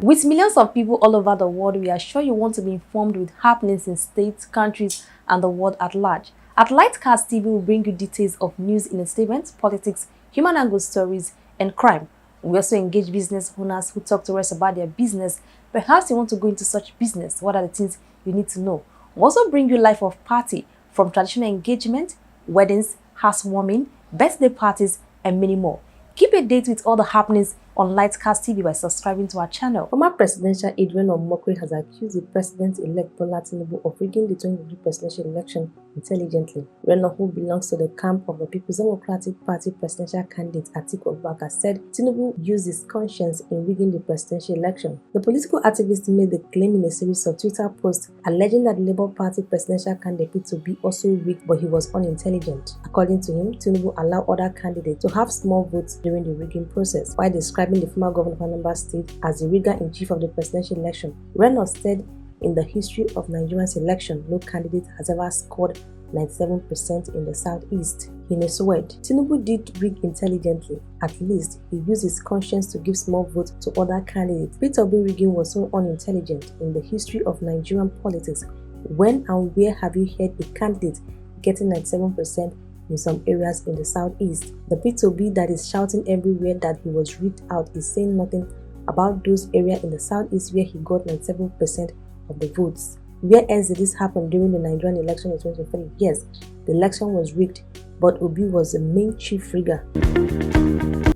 With millions of people all over the world, we are sure you want to be informed with happenings in states, countries, and the world at large. At LightCast TV, will bring you details of news in statements, politics, human angle stories, and crime. We also engage business owners who talk to us about their business. Perhaps you want to go into such business. What are the things you need to know? We also bring you life of party, from traditional engagement, weddings, housewarming, birthday parties, and many more. Keep a date with all the happenings on LightCast TV by subscribing to our channel. Former presidential aide Mokri has accused the president-elect Bola Tinubu of rigging the 2023 presidential election intelligently. Reno, who belongs to the camp of the People's Democratic Party presidential candidate Atiku Abubakar, said Tinubu used his conscience in rigging the presidential election. The political activist made the claim in a series of Twitter posts alleging that the Labour Party presidential candidate Tinubu also rigged, but he was unintelligent. According to him, Tinubu allowed other candidates to have small votes during the rigging process, while describing the former governor of Anambra State as the rigger-in-chief of the presidential election. Reynolds said, in the history of Nigeria's election, no candidate has ever scored 97% in the southeast. In his word, Tinubu did rig intelligently. At least, he used his conscience to give small votes to other candidates. P2B rigging was so unintelligent in the history of Nigerian politics. When and where have you heard a candidate getting 97% in some areas in the southeast? The P2B that is shouting everywhere that he was rigged out is saying nothing about those areas in the southeast where he got 97% of the votes. Where else did this happen during the Nigerian election in 2023? Yes, the election was rigged, but Obi was the main chief rigger.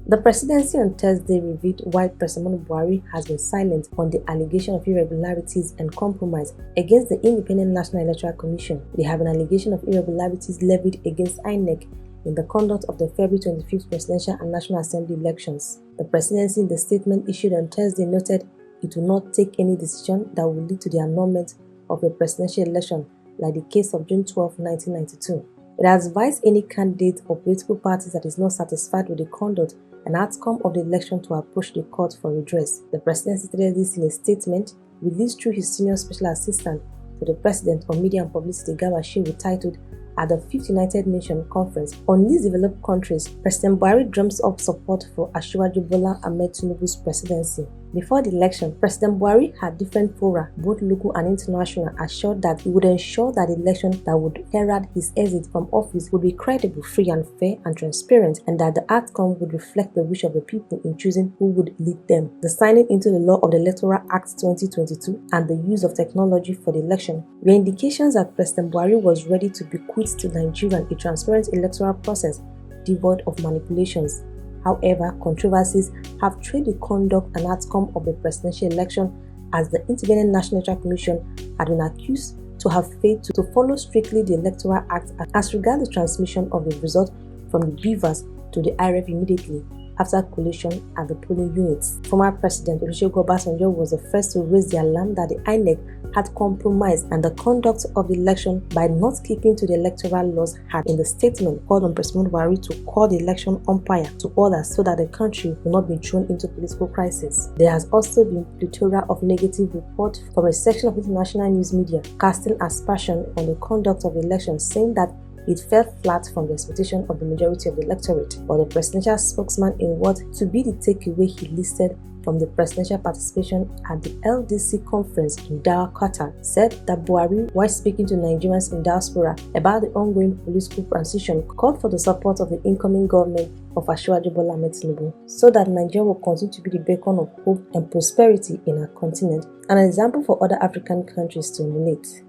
The presidency on Thursday revealed why President Buhari has been silent on the allegation of irregularities and compromise against the Independent National Electoral Commission. They have an allegation of irregularities levied against INEC in the conduct of the February 25th presidential and National Assembly elections. The presidency, in the statement issued on Thursday, noted it will not take any decision that will lead to the annulment of the presidential election, like the case of June 12, 1992. It has advised any candidate or political party that is not satisfied with the conduct and outcome of the election to approach the court for redress. The presidency stated this in a statement released through his senior special assistant to the president on media and publicity, Garba Shehu, titled at the 5th United Nations Conference on Least Developed Countries. President Buhari drums up support for Asiwaju Bola Ahmed Tinubu's presidency. Before the election, President Buhari had different fora, both local and international, assured that he would ensure that the election that would herald his exit from office would be credible, free and fair and transparent, and that the outcome would reflect the wish of the people in choosing who would lead them. The signing into the law of the Electoral Act 2022 and the use of technology for the election were indications that President Buhari was ready to bequeath to Nigerians a transparent electoral process devoid of manipulations. However, controversies have trailed the conduct and outcome of the presidential election, as the Independent National Electoral Commission had been accused to have failed to follow strictly the Electoral Act as regards the transmission of the result from the beavers to the IRF immediately after collation at the polling units. Former President Olusegun Obasanjo was the first to raise the alarm that the INEC had compromised and the conduct of the election by not keeping to the electoral laws. Had in the statement called on President Buhari to call the election umpire to order so that the country will not be thrown into political crisis. There has also been plethora of negative reports from a section of international news media casting aspersion on the conduct of the election, saying that it fell flat from the expectation of the majority of the electorate. But the presidential spokesman, in what to be the takeaway he listed from the presidential participation at the LDC conference in Doha, Qatar, said that Buhari, while speaking to Nigerians in diaspora about the ongoing political transition, called for the support of the incoming government of Asiwaju Bola Ahmed Tinubu so that Nigeria will continue to be the beacon of hope and prosperity in our continent, and an example for other African countries to emulate.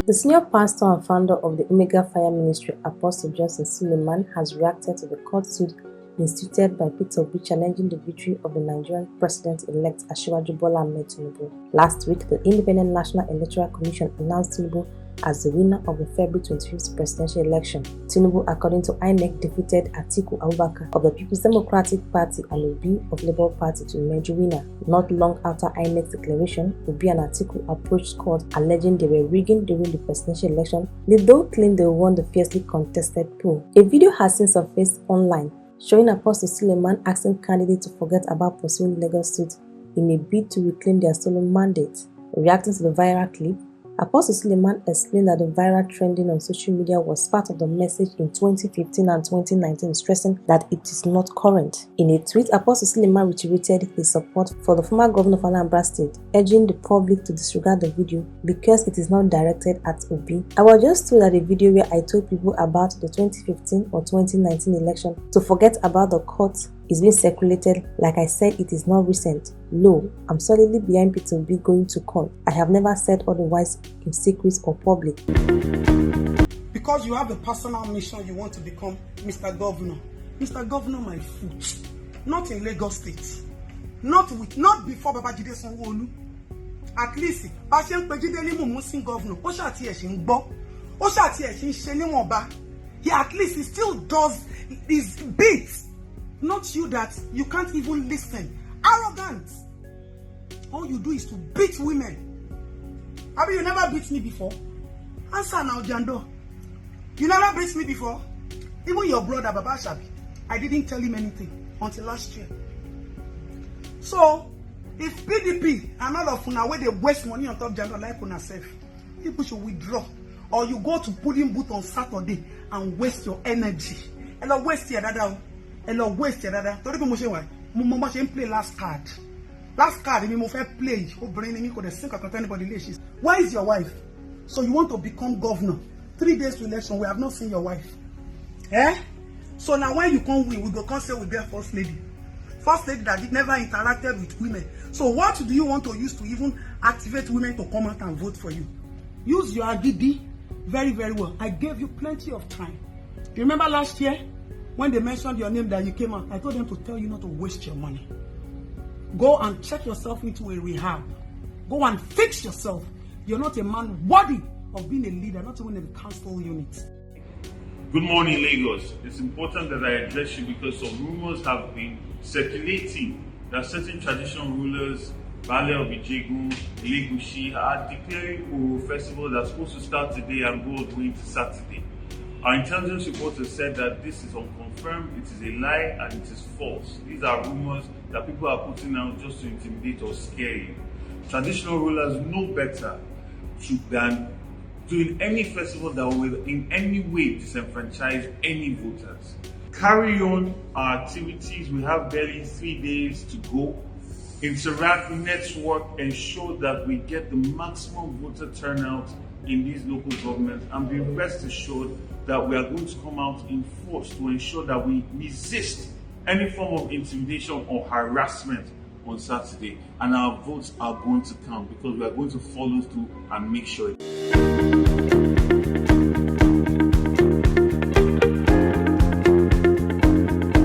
The senior pastor and founder of the Omega Fire Ministry, Apostle Johnson Suleiman, has reacted to the court suit instituted by P2B challenging the victory of the Nigerian president-elect Asiwaju Bola Ahmed Tinubu. Last week, the Independent National Electoral Commission announced Tinubu as the winner of the February 25th presidential election. Tinubu, according to INEC, defeated Atiku Abubakar of the People's Democratic Party and Obi of Labour Party to emerge winner. Not long after INEC's declaration, Obi and Atiku approached court alleging they were rigging during the presidential election. They don't claim they won the fiercely contested poll. A video has since surfaced online showing Apostle Suleiman asking candidates to forget about pursuing legal suits in a bid to reclaim their stolen mandate. Reacting to the viral clip, Apostle Suleiman explained that the viral trending on social media was part of the message in 2015 and 2019, stressing that it is not current. In a tweet, Apostle Suleiman reiterated his support for the former governor of Anambra State, urging the public to disregard the video because it is not directed at Obi. I was just told at a video where I told people about the 2015 or 2019 election to forget about the court is being circulated. Like I said, it is not recent. No, I'm solidly behind Peter Obi going to court. I have never said otherwise in secret or public. Because you have a personal mission, you want to become Mr. Governor. Mr. Governor, my foot. Not in Lagos State. Not before Babajide Sanwo-Olu. At least, Passion Pejide ni Musin Governor. Oshati Eshin Bo. Oshati Eshin Sheni Moba. He at least he still does his bits. Not you that you can't even listen. Arrogant. All you do is to beat women. Abi, you never beat me before? Answer now, Jando. You never beat me before? Even your brother, Baba Shabi, I didn't tell him anything until last year. So, if PDP and all of una where they waste money on top Jando like una self, people should withdraw. Or you go to polling booth on Saturday and waste your energy. And not waste your dada. And not waste your dada. Don't even say why. Mama play last card. Last card, me move play. Oh, brain me could sink at anybody. Why is your wife? So you want to become governor? 3 days to election, we have not seen your wife. Eh? So now when you come win, we go come say with their first lady. First lady that never interacted with women. So what do you want to use to even activate women to come out and vote for you? Use your agidi very, very well. I gave you plenty of time. You remember last year when they mentioned your name that you came out? I told them to tell you not to waste your money. Go and check yourself into a rehab. Go and fix yourself. You're not a man worthy of being a leader, not even in the council unit. Good morning, Lagos. It's important that I address you because some rumors have been circulating that certain traditional rulers, Bale of Ijegun, Ilegushi, are declaring Oro festival that's supposed to start today and go all the way into Saturday. Our intelligence reporters said that this is unconfirmed, it is a lie, and it is false. These are rumors that people are putting out just to intimidate or scare you. Traditional rulers know better than doing any festival that will in any way disenfranchise any voters. Carry on our activities. We have barely 3 days to go. Interact, network, ensure that we get the maximum voter turnout in these local governments, and be rest assured that we are going to come out in force to ensure that we resist any form of intimidation or harassment on Saturday, and our votes are going to count because we are going to follow through and make sure